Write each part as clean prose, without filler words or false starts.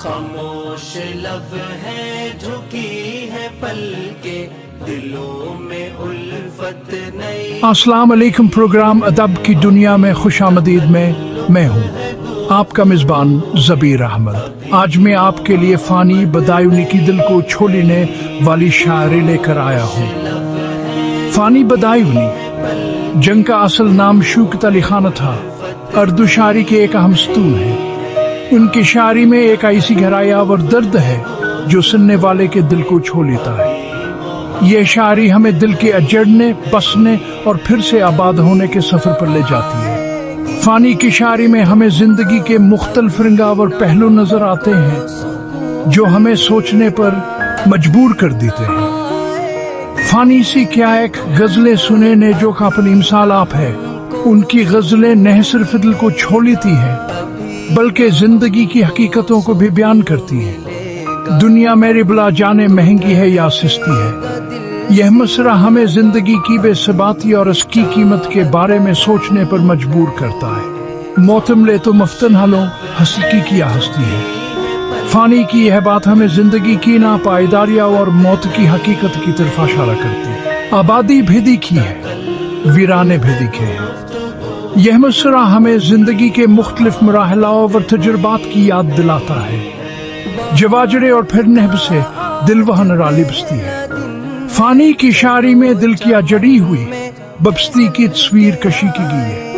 خاموش لب ہے جھکی ہے پلکیں دلوں میں الفت نہیں۔ السلام علیکم۔ پروگرام ادب کی دنیا میں خوش آمدید میں ہوں آپ کا میزبان زبیر احمد۔ آج میں آپ کے لیے فانی بدایونی کی دل کو چھو لینے والی شاعری لے کر آیا ہوں۔ فانی بدایونی جنگ کا اصل نام شوکت علی خان تھا، اردو شاعری کے ایک اہم ستون ہے۔ ان کی شاعری میں ایک ایسی گہرائی اور درد ہے جو سننے والے کے دل کو چھو لیتا ہے۔ یہ شاعری ہمیں دل کے اجڑنے، بسنے اور پھر سے آباد ہونے کے سفر پر لے جاتی ہے۔ فانی کی شاعری میں ہمیں زندگی کے مختلف رنگاور پہلو نظر آتے ہیں جو ہمیں سوچنے پر مجبور کر دیتے ہیں۔ فانی سی کیا ایک غزلیں سنے نے جو کا اپنی مثال آپ ہے۔ ان کی غزلیں نہ صرف دل کو چھو لیتی ہیں بلکہ زندگی کی حقیقتوں کو بھی بیان کرتی ہیں۔ دنیا میری بلا جانے مہنگی ہے یا سستی ہے، یہ مصرع ہمیں زندگی کی بے ثباتی اور اس کی قیمت کے بارے میں سوچنے پر مجبور کرتا ہے۔ موتم لے تو مفتن ہلو، ہستی کی کیا ہستی ہے۔ فانی کی یہ بات ہمیں زندگی کی ناپائیداریاں اور موت کی حقیقت کی طرف اشارہ کرتی ہے۔ آبادی بھی دیکھی ہے، ویرانے بھی دیکھے ہیں۔ یہ مصرع ہمیں زندگی کے مختلف مراحل اور تجربات کی یاد دلاتا ہے۔ جواجڑے اور پھر نہب سے دل وہ نرالی بستی ہے۔ فانی کی شاعری میں دل کی جڑی ہوئی ببستی کی تصویر کشی کی گئی ہے۔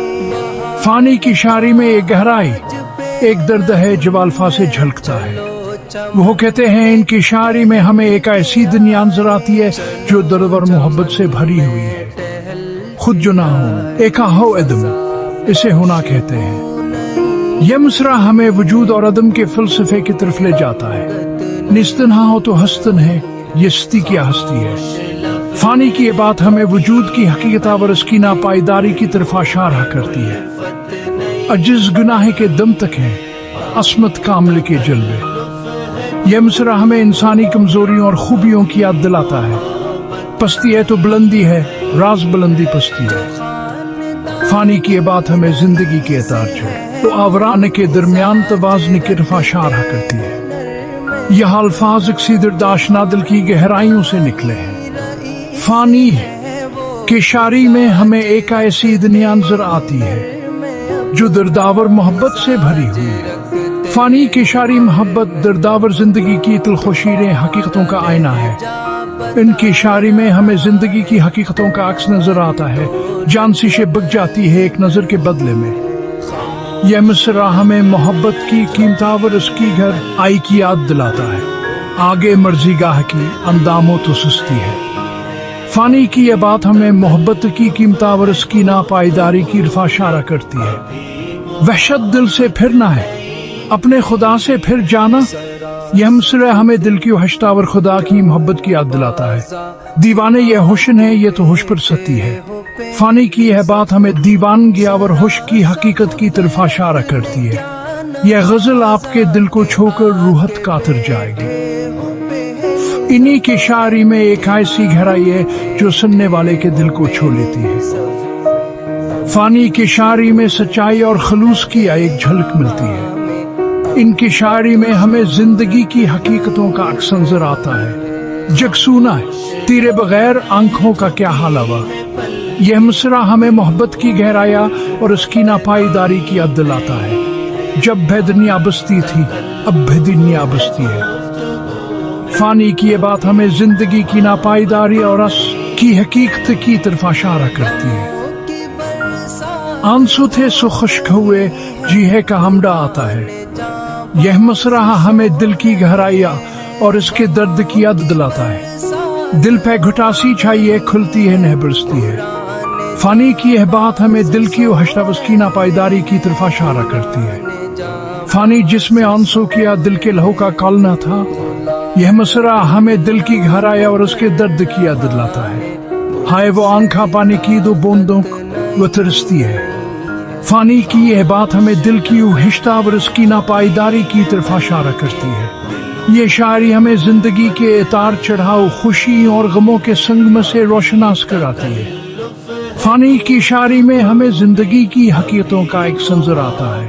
فانی کی شاعری میں ایک گہرائی، ایک درد ہے جو الفاظ سے جھلکتا ہے۔ وہ کہتے ہیں ان کی شاعری میں ہمیں ایک ایسی دنیا نظر آتی ہے جو درد اور محبت سے بھری ہوئی ہے۔ خود جو نہ ہو ایکا ہو عدم، اسے ہونا کہتے ہیں۔ یہ مصرع ہمیں وجود اور عدم کے فلسفے کی طرف لے جاتا ہے۔ نستنہا ہو تو ہستن ہے، یہ ستی کیا ہستی ہے۔ فانی کی یہ بات ہمیں وجود کی حقیقت اور اس کی ناپائیداری کی طرف اشارہ کرتی ہے۔ عجز گناہ کے دم تک ہے، عصمت کامل کے جلوے۔ یہ مصرع ہمیں انسانی کمزوریوں اور خوبیوں کی یاد دلاتا ہے۔ پستی ہے تو بلندی ہے، راز بلندی پستی ہے۔ فانی کی یہ بات ہمیں زندگی کے اتار چھوڑ تو آوران کے درمیان توازن کی طرف اشارہ کرتی ہے۔ یہ الفاظ اکسیدرداش نادل کی گہرائیوں سے نکلے ہیں۔ فانی کی شاعری میں ہمیں ایک ایسی دنیا نظر آتی ہے جو دردآور محبت سے بھری ہوئی ہے۔ فانی کی شاعری محبت، دردآور زندگی کی تلخوشیریں حقیقتوں کا آئینہ ہے۔ ان کی شاعری میں ہمیں زندگی کی حقیقتوں کا عکس نظر آتا ہے، جان سیشے بک جاتی ہے ایک نظر کے بدلے میں۔ یہ مصرع ہمیں محبت کی قیمت اور اس کی گھر آئی کی یاد دلاتا ہے۔ آگے مرضی گاہ کی انداموں تو سستی ہے۔ فانی کی یہ بات ہمیں محبت کی قیمت اور اس کی ناپائیداری کی طرف اشارہ کرتی ہے۔ وحشت دل سے پھرنا ہے، اپنے خدا سے پھر جانا۔ یہ مصرع ہمیں دل کی وحشت اور خدا کی محبت کی یاد دلاتا ہے۔ دیوانے یہ حسن ہے، یہ تو ہوش پر ستی ہے۔ فانی کی یہ بات ہمیں دیوانگی اور ہوش کی حقیقت کی طرف اشارہ کرتی ہے۔ یہ غزل آپ کے دل کو چھو کر روحت کاتر جائے گی۔ انہی کی شاعری میں ایک ایسی گہرائی ہے جو سننے والے کے دل کو چھو لیتی ہے۔ فانی کی شاعری میں سچائی اور خلوص کی ایک جھلک ملتی ہے۔ ان کی شاعری میں ہمیں زندگی کی حقیقتوں کا عکس نظر آتا ہے۔ جگ سونا ہے، تیرے بغیر آنکھوں کا کیا حال ہوا۔ یہ مصرع ہمیں محبت کی گہرایا اور اس کی ناپائیداری کی یاد دلاتا ہے۔ جب بے دنیا بستی تھی، اب بے دنیا بستی ہے۔ فانی کی یہ بات ہمیں زندگی کی ناپائیداری اور اس کی حقیقت کی طرف اشارہ کرتی ہے۔ آنسو تھے سو خشک ہوئے، جی ہے کا ہمڈا آتا ہے۔ یہ مصرع ہمیں دل کی گہرائیاں اور اس کے درد کی یاد دلاتا ہے۔ دل پہ گھٹاسی چھائیے، کھلتی ہے نہ برستی ہے۔ فانی کی یہ بات ہمیں دل کی وحشت اور اس کی ناپائیداری کی طرف اشارہ کرتی ہے۔ فانی جس میں آنسو کیا دل کے لہو کا کالنا تھا، یہ مصرع ہمیں دل کی گہرائی اور اس کے درد کی یاد دلاتا ہے۔ ہائے وہ آنکھاں پانی کی دو بوندوں وہ ترستی ہے۔ فانی کی یہ بات ہمیں دل کی وحشت اور اس کی ناپائیداری کی طرف اشارہ کرتی ہے۔ یہ شاعری ہمیں زندگی کے اتار چڑھاؤ، خوشی اور غموں کے سنگم سے روشناس کراتی ہے۔ فانی کی شاعری میں ہمیں زندگی کی حقیقتوں کا ایک منظر آتا ہے۔